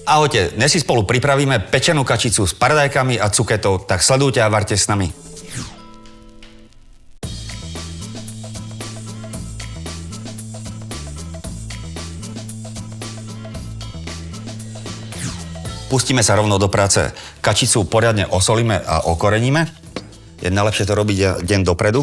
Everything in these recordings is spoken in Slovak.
Ahojte, dnes si spolu pripravíme pečenú kačicu s paradajkami a cuketou, tak sledujte a varte s nami. Pustíme sa rovno do práce. Kačicu poriadne osolíme a okoreníme. Je najlepšie to robiť deň dopredu.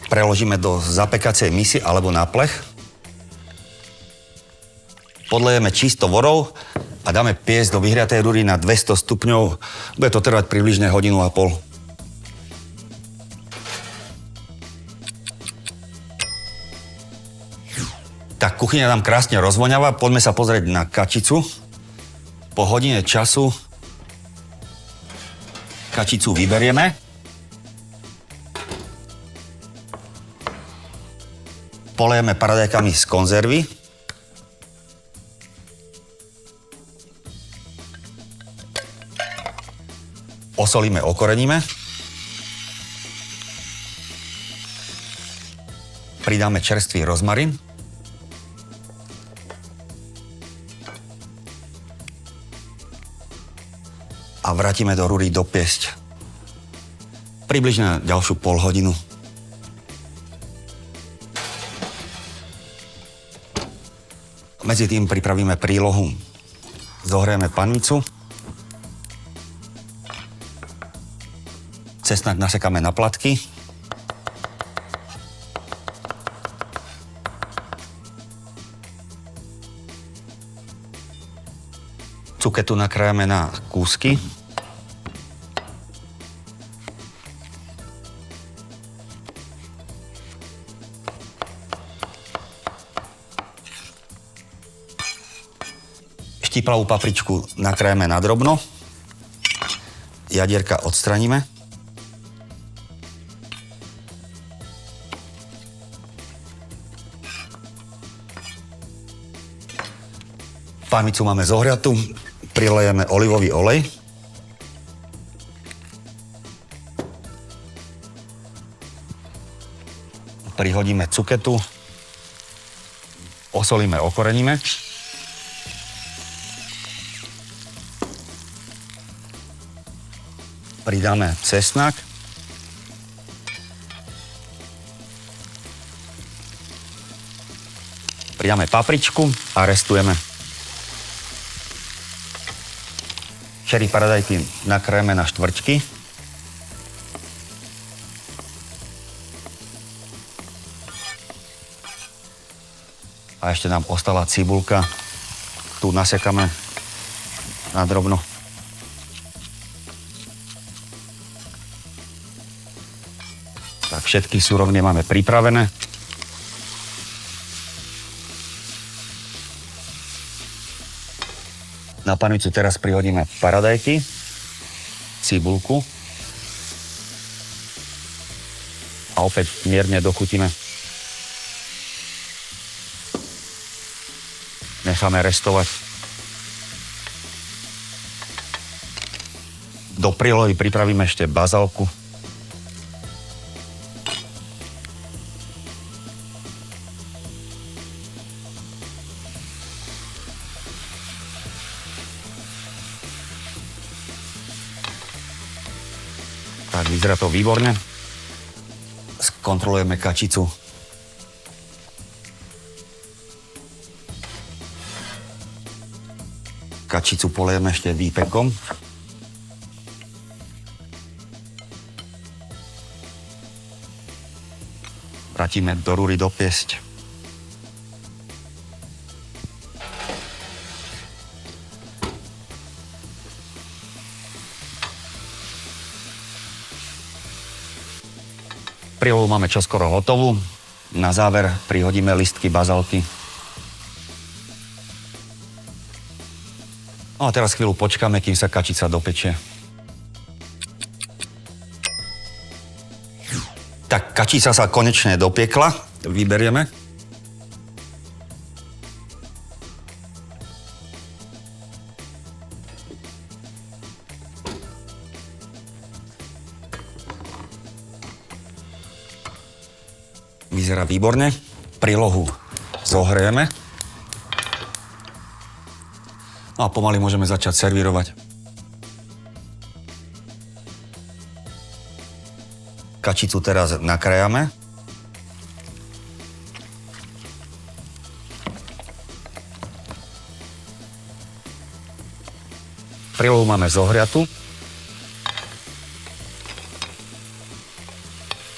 Preložíme do zapekacej misy alebo na plech. Podlejeme čisto vodou a dáme piesť do vyhriatej rúry na 200 stupňov. Bude to trvať približne 1,5 hodiny. Tak kuchyňa nám krásne rozvoňava. Poďme sa pozrieť na kačicu. Po hodine času kačicu vyberieme. Polejeme paradajkami z konzervy. Osolíme, okoreníme. Pridáme čerstvý rozmarín. A vrátime do rúry dopiesť. Približne ďalšiu pol hodinu. Medzi tým pripravíme prílohu. Zohrieme panvicu. Cesnak nasekáme na platky. Cuketu nakrájame na kúsky. Štíplavú papričku nakrájame na drobno. Jadierka odstraníme. Panvicu máme zohriatú. Prilejeme olivový olej. Prihodíme cuketu. Osolíme, okoreníme. Pridáme cesnak. Pridáme papričku a restujeme. Čeri paradajky nakrájame na štvrťky. A ešte nám ostala cibulka. Tu nasekáme na drobno. Tak všetky suroviny máme pripravené. Na panvicu teraz prihodíme paradajky, cibulku a opäť mierne dochutíme. Necháme restovať. Do prílohy pripravíme ešte bazálku. Tak, vyzerá to výborne. Skontrolujeme kačicu. Kačicu polejeme ešte výpekom. Vrátime do rúry dopiesť. Prílohu máme čoskoro hotovú. Na záver prihodíme listky bazálky. No a teraz chvíľu počkáme, kým sa kačica dopečie. Tak kačica sa konečne dopiekla. Vyberieme. Vyzerá výborne. Prílohu zohrieme. No a pomaly môžeme začať servírovať. Kačicu teraz nakrájame. Prílohu máme zohriatu.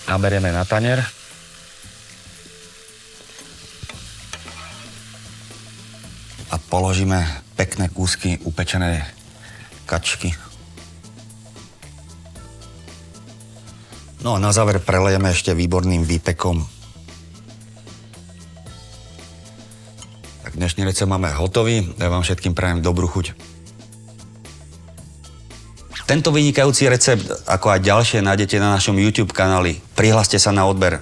Naberieme na tanier. A položíme pekné kúsky upečenej kačky. No a na záver prelejeme ešte výborným výpekom. Tak dnešný recept máme hotový. Ja vám všetkým prajem dobrú chuť. Tento vynikajúci recept, ako aj ďalšie, nájdete na našom YouTube kanáli. Prihláste sa na odber.